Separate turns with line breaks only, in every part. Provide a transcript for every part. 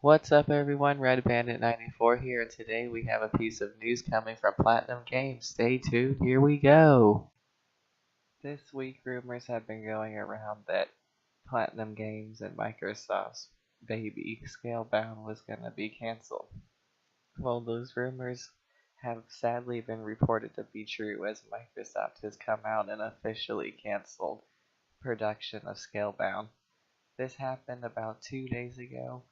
What's up everyone, Red Bandit 94 here, and today we have a piece of news coming from Platinum Games. Stay tuned, here we go! This week rumors have been going around that Platinum Games and Microsoft's baby Scalebound was going to be cancelled. Well, those rumors have sadly been reported to be true, as Microsoft has come out and officially cancelled production of Scalebound. This happened about 2 days ago.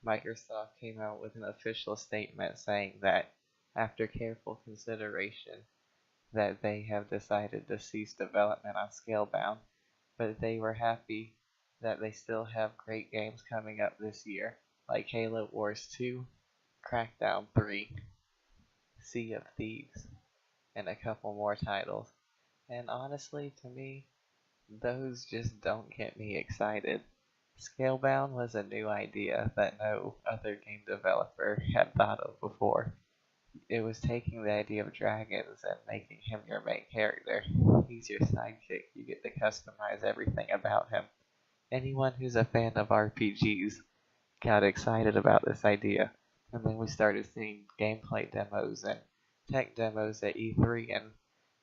Microsoft came out with an official statement saying that, after careful consideration, that they have decided to cease development on Scalebound, but they were happy that they still have great games coming up this year, like Halo Wars 2, Crackdown 3, Sea of Thieves, and a couple more titles. And honestly, to me, those just don't get me excited. Scalebound was a new idea that no other game developer had thought of before. It was taking the idea of dragons and making him your main character. He's your sidekick, you get to customize everything about him. Anyone who's a fan of RPGs got excited about this idea, and then we started seeing gameplay demos and tech demos at E3, and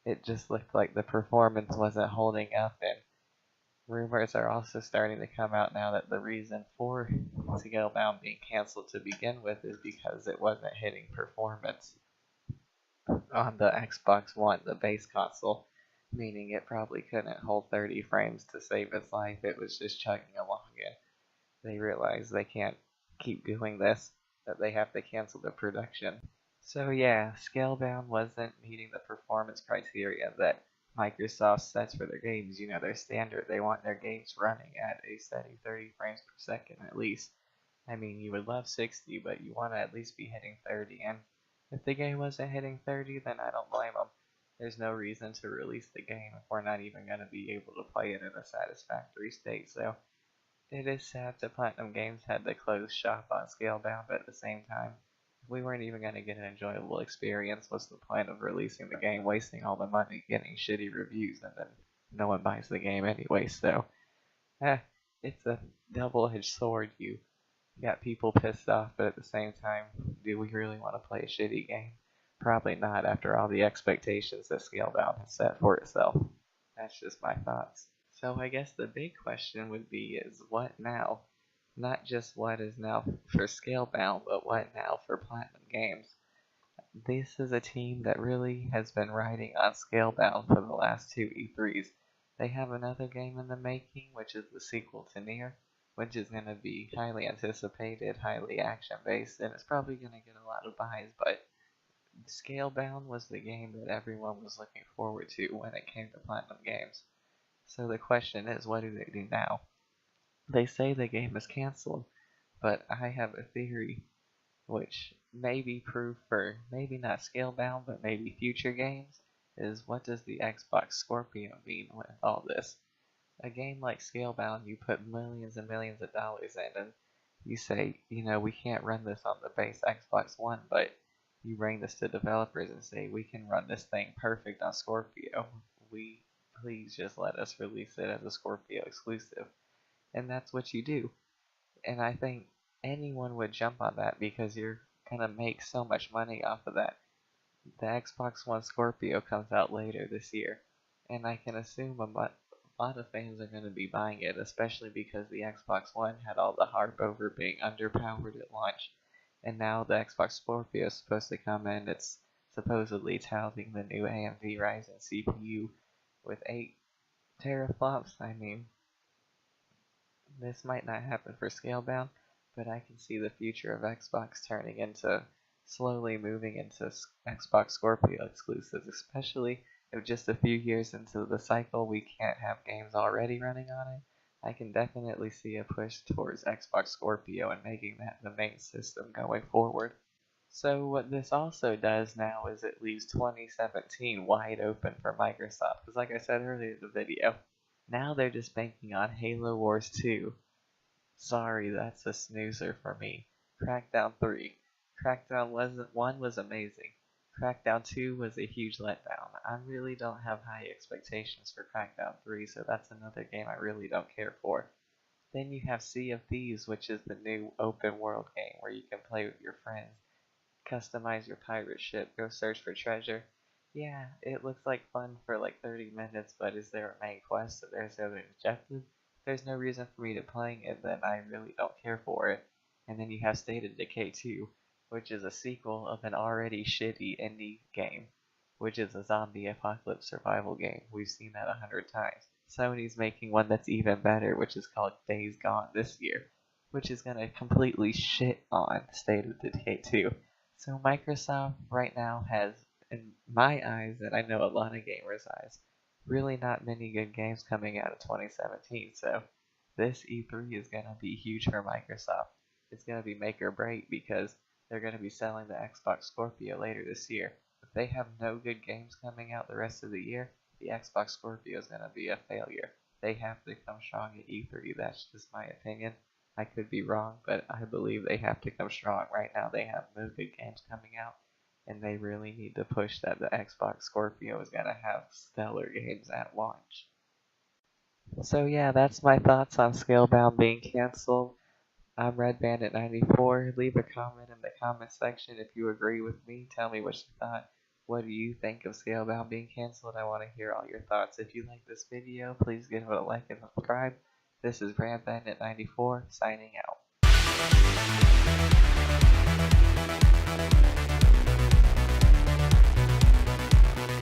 it just looked like the performance wasn't holding up, and rumors are also starting to come out now that the reason for Scalebound being cancelled to begin with is because it wasn't hitting performance on the Xbox One, the base console, meaning it probably couldn't hold 30 frames to save its life. It was just chugging along, and they realized they can't keep doing this, that they have to cancel the production. So yeah, Scalebound wasn't meeting the performance criteria that Microsoft sets for their games. You know, their standard. They want their games running at a steady 30 frames per second at least. I mean, you would love 60, but you want to at least be hitting 30. And if the game wasn't hitting 30, then I don't blame them. There's no reason to release the game if we're not even going to be able to play it in a satisfactory state. So it is sad that Platinum Games had to close shop on Scalebound, but at the same time, if we weren't even going to get an enjoyable experience, what's the point of releasing the game, wasting all the money, getting shitty reviews, and then no one buys the game anyway? So, it's a double-edged sword. You got people pissed off, but at the same time, do we really want to play a shitty game? Probably not, after all the expectations that Scalebound has set for itself. That's just my thoughts. So I guess the big question would be is what now? Not just what is now for Scalebound, but what now for Platinum Games. This is a team that really has been riding on Scalebound for the last two E3s. They have another game in the making, which is the sequel to Nier, which is going to be highly anticipated, highly action-based, and it's probably going to get a lot of buys, but Scalebound was the game that everyone was looking forward to when it came to Platinum Games. So the question is, what do they do now? They say the game is cancelled, but I have a theory which may be proof for maybe not Scalebound, but maybe future games, is what does the Xbox Scorpio mean with all this? A game like Scalebound, you put millions and millions of dollars in, and you say, you know, we can't run this on the base Xbox One, but you bring this to developers and say, we can run this thing perfect on Scorpio. Please just let us release it as a Scorpio exclusive. And that's what you do. And I think anyone would jump on that because you're gonna make so much money off of that. The Xbox One Scorpio comes out later this year, and I can assume a lot of fans are gonna be buying it, especially because the Xbox One had all the harp over being underpowered at launch, and now the Xbox Scorpio is supposed to come in. It's supposedly touting the new AMD Ryzen CPU with 8 teraflops. I mean, this might not happen for Scalebound, but I can see the future of Xbox turning into slowly moving into Xbox Scorpio exclusives, especially if just a few years into the cycle we can't have games already running on it. I can definitely see a push towards Xbox Scorpio and making that the main system going forward. So what this also does now is it leaves 2017 wide open for Microsoft, because like I said earlier in the video, now they're just banking on Halo Wars 2. Sorry, that's a snoozer for me. Crackdown 3. Crackdown 1 was amazing. Crackdown 2 was a huge letdown. I really don't have high expectations for Crackdown 3, so that's another game I really don't care for. Then you have Sea of Thieves, which is the new open world game where you can play with your friends, customize your pirate ship, go search for treasure. Yeah, it looks like fun for like 30 minutes, but is there a main quest? There's an objective? There's no reason for me to playing it, then I really don't care for it. And then you have State of Decay 2, which is a sequel of an already shitty indie game, which is a zombie apocalypse survival game. We've seen that 100 times. Sony's making one that's even better, which is called Days Gone this year, which is gonna completely shit on State of Decay 2. So Microsoft right now has, in my eyes, and I know a lot of gamers' eyes, really not many good games coming out of 2017. So this E3 is going to be huge for Microsoft. It's going to be make or break because they're going to be selling the Xbox Scorpio later this year. If they have no good games coming out the rest of the year, the Xbox Scorpio is going to be a failure. They have to come strong at E3. That's just my opinion. I could be wrong, but I believe they have to come strong. Right now, they have no good games coming out, and they really need to push that the Xbox Scorpio is going to have stellar games at launch. So yeah, that's my thoughts on Scalebound being canceled. I'm Red Bandit 94. Leave a comment in the comment section if you agree with me. Tell me what you thought. What do you think of Scalebound being canceled? I want to hear all your thoughts. If you like this video, please give it a like and subscribe. This is Red Bandit 94 signing out.